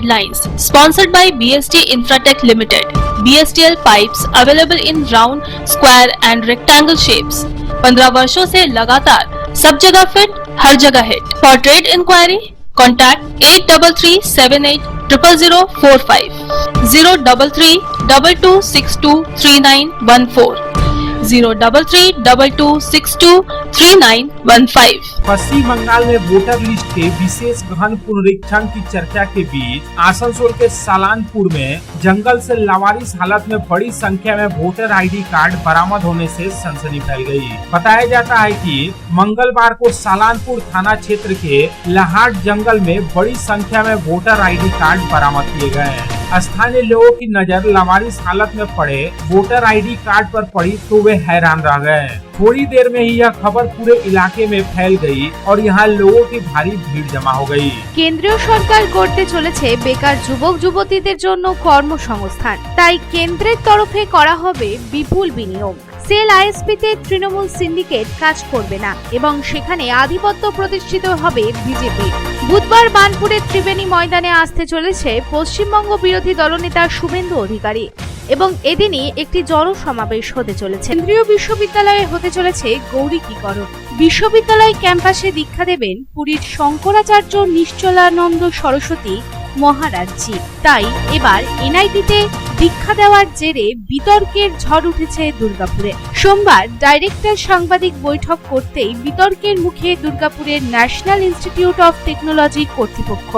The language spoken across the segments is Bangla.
Lines sponsored by BST Infratech Limited. BSTL pipes available in round, square and rectangle shapes. 15 वर्षों से लगातार सब जगह फिट, हर जगह hit. For trade inquiry, contact 8338000045, 03322623914, 03322623915. पश्चिम बंगाल में वोटर लिस्ट के विशेष गहन पुनरीक्षण की चर्चा के बीच आसनसोल के सालानपुर में जंगल से लावारिस हालत में बड़ी संख्या में वोटर आईडी कार्ड बरामद होने से सनसनी फैल गई। बताया जाता है कि मंगलवार को सालानपुर थाना क्षेत्र के लहाट जंगल में बड़ी संख्या में वोटर आईडी कार्ड बरामद किए गए हैं। स्थानीय लोगों की नजर लावारिस हालत में पड़े वोटर आईडी कार्ड पर पड़ी तो वे हैरान रह गए। थोड़ी देर में ही यह खबर पूरे इलाके में फैल गई और यहाँ लोगों की भारी भीड़ जमा हो गई। কেন্দ্রীয় সরকার করতে চলেছে বেকার যুবক যুবতীদের জন্য কর্মসংস্থান, তাই কেন্দ্রের তরফে করা হবে বিপুল বিনিয়োগ। সেল আইএসপিতে তৃণমূল সিন্ডিকেট কাজ করবে না এবং সেখানে আধিপত্য প্রতিষ্ঠিত হবে বিজেপি। বুধবার বানপুরের ত্রিবেণী ময়দানে আসতে চলেছে পশ্চিমবঙ্গ বিরোধী দলনেতা শুভেন্দু অধিকারী এবং এদিনই একটি জনসমাবেশ হতে চলেছে। কেন্দ্রীয় বিশ্ববিদ্যালয়ে হতে চলেছে গৌরীকীকরণ। বিশ্ববিদ্যালয় ক্যাম্পাসে দীক্ষা দেবেন পুরীর শঙ্করাচার্য নিশ্চলানন্দ সরস্বতী মহারাজজি। তাই এবার এনআইটিতে দীক্ষা দেওয়ার জেরে বিতর্কের ঝড় উঠেছে দুর্গাপুরে। সোমবার ডাইরেক্টর সাংবাদিক বৈঠক করতেই বিতর্কের মুখে দুর্গাপুরের ন্যাশনাল ইনস্টিটিউট অফ টেকনোলজি কর্তৃপক্ষ।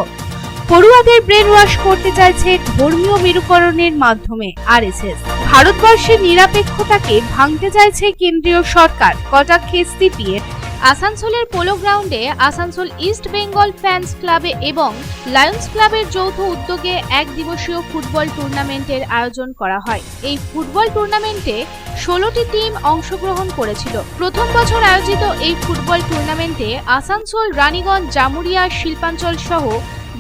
পড়ুয়াদের ব্রেন ওয়াশ করতে চাইছে ধর্মীয় মেরুকরণের মাধ্যমে আরএসএস। ভারতবর্ষের নিরপেক্ষতাকে ভাঙতে চাইছে কেন্দ্রীয় সরকার, কটাক্ষে সিপিএম। আসানসোলের পোলো গ্রাউন্ডে আসানসোল ইস্ট বেঙ্গল ফ্যান্স ক্লাবে এবং লায়ন্স ক্লাবের যৌথ উদ্যোগে এক দিবসীয় ফুটবল টুর্নামেন্টের আয়োজন করা হয়। এই ফুটবল টুর্নামেন্টে 16টি টিম অংশগ্রহণ করেছিল। প্রথম বছর আয়োজিত এই ফুটবল টুর্নামেন্টে আসানসোল, রানীগঞ্জ, জামুরিয়া, শিল্পাঞ্চল সহ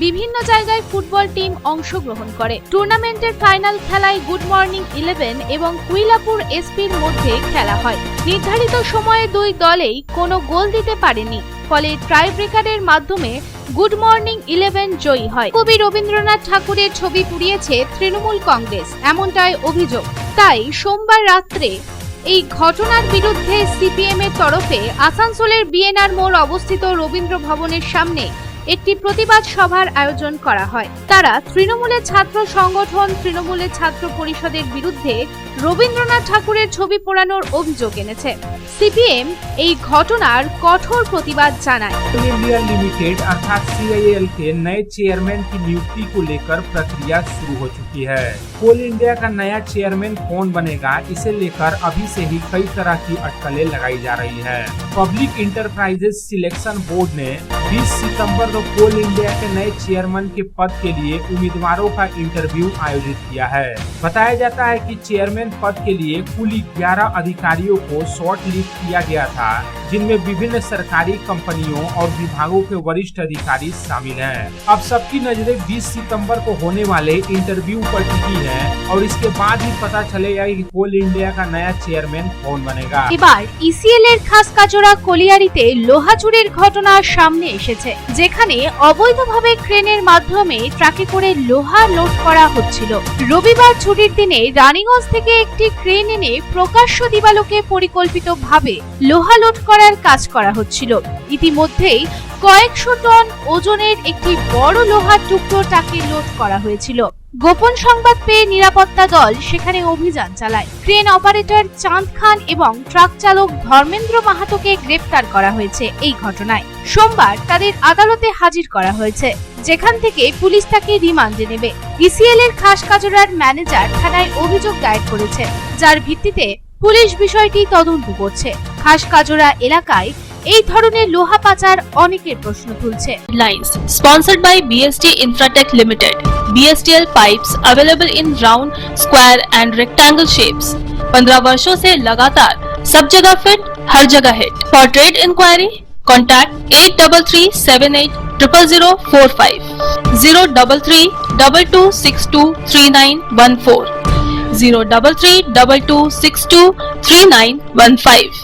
বিভিন্ন জায়গায় ফুটবল টিম অংশগ্রহণ করে। টুর্নামেন্টের ফাইনাল খেলায় গুড মর্নিং 11 এবং কুইলাপুর এসপির মধ্যে খেলা হয়। নির্ধারিত সময়ে দুই দলেই কোনো গোল দিতে পারেনি, ফলে টাই ব্রেকারের মাধ্যমে গুড মর্নিং 11 জয়ী হয়। কবি রবীন্দ্রনাথ ঠাকুরের ছবি পুড়িয়েছে তৃণমূল কংগ্রেস, এমনটাই অভিযোগ। তাই সোমবার রাত্রে এই ঘটনার বিরুদ্ধে সিপিএম এর তরফে আসানসোলের বিএনআর মোড় অবস্থিত রবীন্দ্র ভবনের সামনে একটি প্রতিবাদ সভার আয়োজন করা হয়। তারা তৃণমূলের ছাত্র সংগঠন তৃণমূলের ছাত্র পরিষদের বিরুদ্ধে রবীন্দ্রনাথ ঠাকুরের ছবি পোড়ানোর অভিযোগ এনেছে। সিপিএম এই ঘটনার কঠোর প্রতিবাদ জানায়। इंडिया लिमिटेड अर्थात CIL के नए चेयरमैन की नियुक्ति को लेकर प्रक्रिया शुरू हो चुकी है। कोल इंडिया का नया चेयरमैन कौन बनेगा, इसे लेकर अभी से ही कई तरह की अटकलें लगाई जा रही है। पब्लिक इंटरप्राइजेस सिलेक्शन बोर्ड ने 20 सितंबर को कोल इंडिया के नए चेयरमैन के पद के लिए उम्मीदवारों का इंटरव्यू आयोजित किया है। बताया जाता है कि चेयरमैन पद के लिए कुल 11 अधिकारियों को शॉर्ट लिस्ट किया गया था, जिनमें विभिन्न सरकारी कंपनियों और विभागों के वरिष्ठ अधिकारी शामिल हैं। अब सबकी नजरें 20 सितंबर को होने वाले इंटरव्यू पर टिकी है और इसके बाद ही पता चलेगा कि कोल इंडिया का नया चेयरमैन कौन बनेगा। এবার ইসিএল এর খাসকাজরা কলিয়ারিতে লোহা চুরির ঘটনা সামনে এসেছে, যেখানে অবৈধভাবে ক্রেনের মাধ্যমে ট্রাকে করে লোহা লোড করা হচ্ছিল। রবিবার ছুটির দিনে রানীগঞ্জ থেকে একটি ক্রেন এনে প্রকাশ্য দিবালোকে পরিকল্পিতভাবে লোহা লোড করার কাজ করা হচ্ছিল। ইতিমধ্যেই কয়েকশো টন ওজনের একটি বড় লোহার টুকরো ট্রাকে লোড করা হয়েছিল। গোপন সংবাদ পেয়ে নিরাপত্তা দল সেখানে অভিযান চালায়। ক্রেন অপারেটর চাঁদ খান এবং ট্রাক চালক ধর্মেন্দ্র মাহাতোকে গ্রেফতার করা হয়েছে। এই ঘটনায় সোমবার তাদের আদালতে হাজির করা হয়েছে, যেখান থেকে পুলিশ তাকে রিমান্ডে নেবে। ইসিএল এর খাসকাজরার ম্যানেজার থানায় অভিযোগ দায়ের করেছে, যার ভিত্তিতে পুলিশ বিষয়টি তদন্ত করছে। খাসকাজরা এলাকায় এই ধরনের লোহা পাচার অনেকের প্রশ্ন তুলছে। Lines sponsored by BST Infratech Limited. BSTL pipes available in round, square and rectangle shapes. 15 वर्षों से लगातार सब जगह फिट, हर जगह hit. For trade inquiry, contact 8338000045, 03322623914, 03322623915.